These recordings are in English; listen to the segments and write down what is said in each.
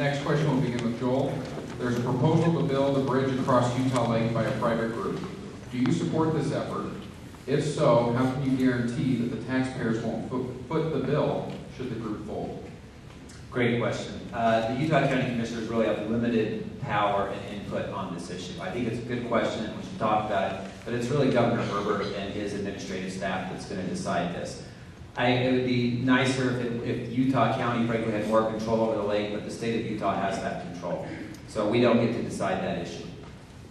next question will begin with Joel. There's a proposal to build a bridge across Utah Lake by a private group. Do you support this effort? If so, how can you guarantee that the taxpayers won't foot the bill should the group fold? Great question. The Utah County Commissioners really have limited power and input on this issue. I think it's a good question and we should talk about it, but it's really Governor Herbert and his administrative staff that's going to decide this. It would be nicer if Utah County, frankly, had more control over the lake, but the state of Utah has that control. So we don't get to decide that issue.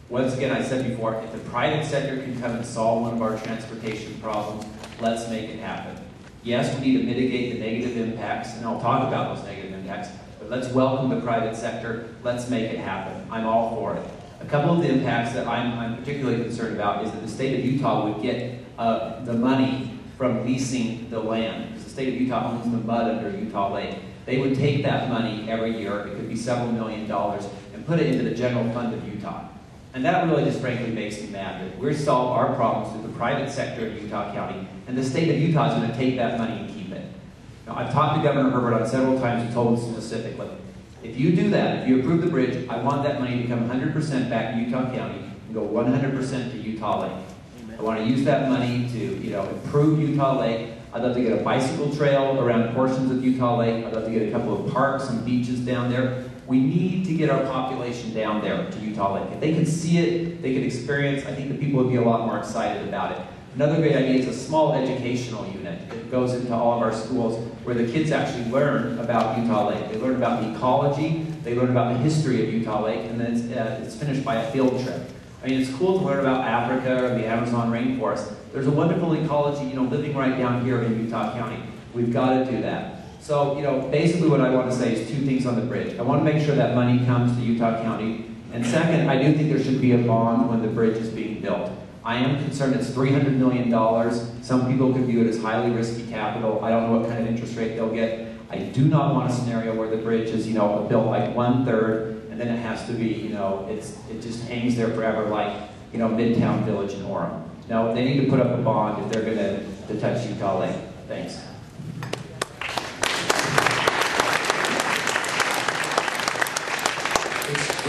Once again, I said before, if the private sector can come and solve one of our transportation problems, let's make it happen. Yes, we need to mitigate the negative impacts, and I'll talk about those negative impacts, but let's welcome the private sector. Let's make it happen. I'm all for it. A couple of the impacts that I'm particularly concerned about is that the state of Utah would get the money from leasing the land, because the state of Utah owns the mud under Utah Lake. They would take that money every year, it could be several $million, and put it into the general fund of Utah. And that really just frankly makes me mad that we're solving our problems through the private sector in Utah County, and the state of Utah is going to take that money and keep it. Now, I've talked to Governor Herbert on several times and told him specifically, if you do that, if you approve the bridge, I want that money to come 100% back to Utah County and go 100% to Utah Lake. I want to use that money to, improve Utah Lake. I'd love to get a bicycle trail around portions of Utah Lake. I'd love to get a couple of parks and beaches down there. We need to get our population down there to Utah Lake. If they could see it, they could experience, I think the people would be a lot more excited about it. Another great idea is a small educational unit that goes into all of our schools where the kids actually learn about Utah Lake. They learn about the ecology, they learn about the history of Utah Lake, and then it's finished by a field trip. I mean, it's cool to learn about Africa or the Amazon rainforest. There's a wonderful ecology, living right down here in Utah County. We've got to do that. So, basically what I want to say is two things on the bridge. I want to make sure that money comes to Utah County. And second, I do think there should be a bond when the bridge is being built. I am concerned it's $300 million. Some people could view it as highly risky capital. I don't know what kind of interest rate they'll get. I do not want a scenario where the bridge is, built like 1/3, and then it has to be, it just hangs there forever like, Midtown Village in Orem. No, they need to put up a bond if they're going to touch Utah Lake. Thanks.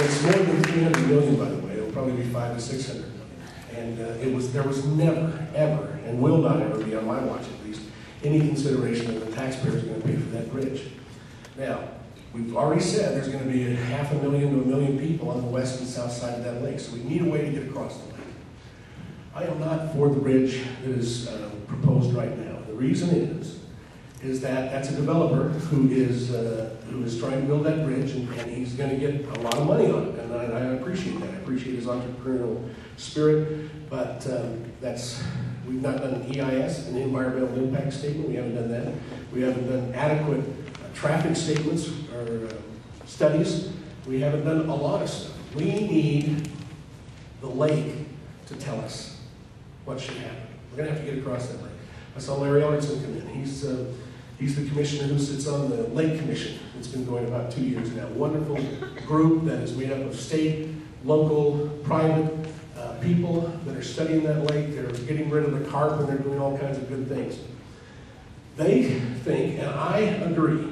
It's more than 300 million, by the way. It'll probably be 500 to 600 million. And there was never, ever, and will not ever be on my watch at least, any consideration that the taxpayer is going to pay for that bridge. Now, we've already said there's going to be 500,000 to 1 million people on the west and south side of that lake, so we need a way to get across the lake. I am not for the bridge that is proposed right now. The reason is that that's a developer who is trying to build that bridge, and he's going to get a lot of money on it, and I appreciate that. I appreciate his entrepreneurial spirit, but we've not done an EIS, an environmental impact statement. We haven't done that. We haven't done adequate traffic statements or studies. We haven't done a lot of stuff. We need the lake to tell us what should happen. We're going to have to get across that lake. I saw Larry Ellertson come in. He's the commissioner who sits on the Lake Commission. It's been going about 2 years now. Wonderful group that is made up of state, local, private people that are studying that lake. They're getting rid of the carp and they're doing all kinds of good things. They think, and I agree,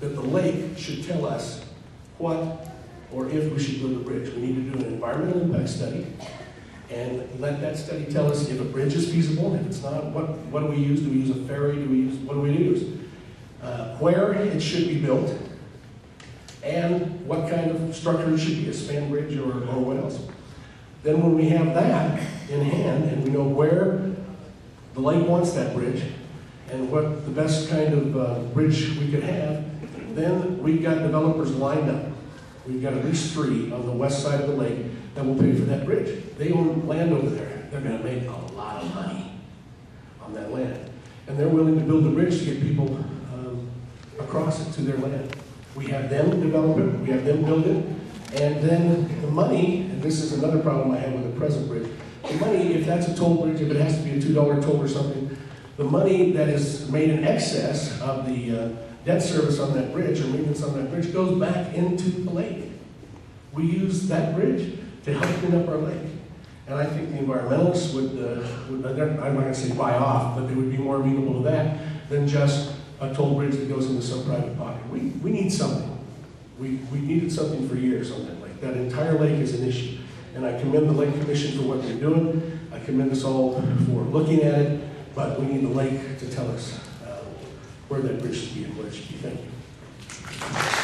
that the lake should tell us what or if we should build a bridge. We need to do an environmental impact study and let that study tell us if a bridge is feasible. If it's not, what do we use? Do we use a ferry? What do we use? Where it should be built, and what kind of structure it should be, a span bridge or what else. Then when we have that in hand, and we know where the lake wants that bridge, and what the best kind of bridge we could have, then we've got developers lined up. We've got at least 3 on the west side of the lake that will pay for that bridge. They own land over there. They're going to make a lot of money on that land. And they're willing to build a bridge to get people across it to their land. We have them develop it, we have them build it, and then the money, and this is another problem I have with the present bridge, the money, if that's a toll bridge, if it has to be a $2 toll or something, the money that is made in excess of the debt service on that bridge or maintenance on that bridge goes back into the lake. We use that bridge to help clean up our lake. And I think the environmentalists would I'm not going to say buy off, but they would be more amenable to that than just a toll bridge that goes into some private pocket. We need something. We needed something for years on that lake. That entire lake is an issue. And I commend the Lake Commission for what they're doing. I commend us all for looking at it, but we need the lake to tell us where that bridge should be and where it should be. Thank you.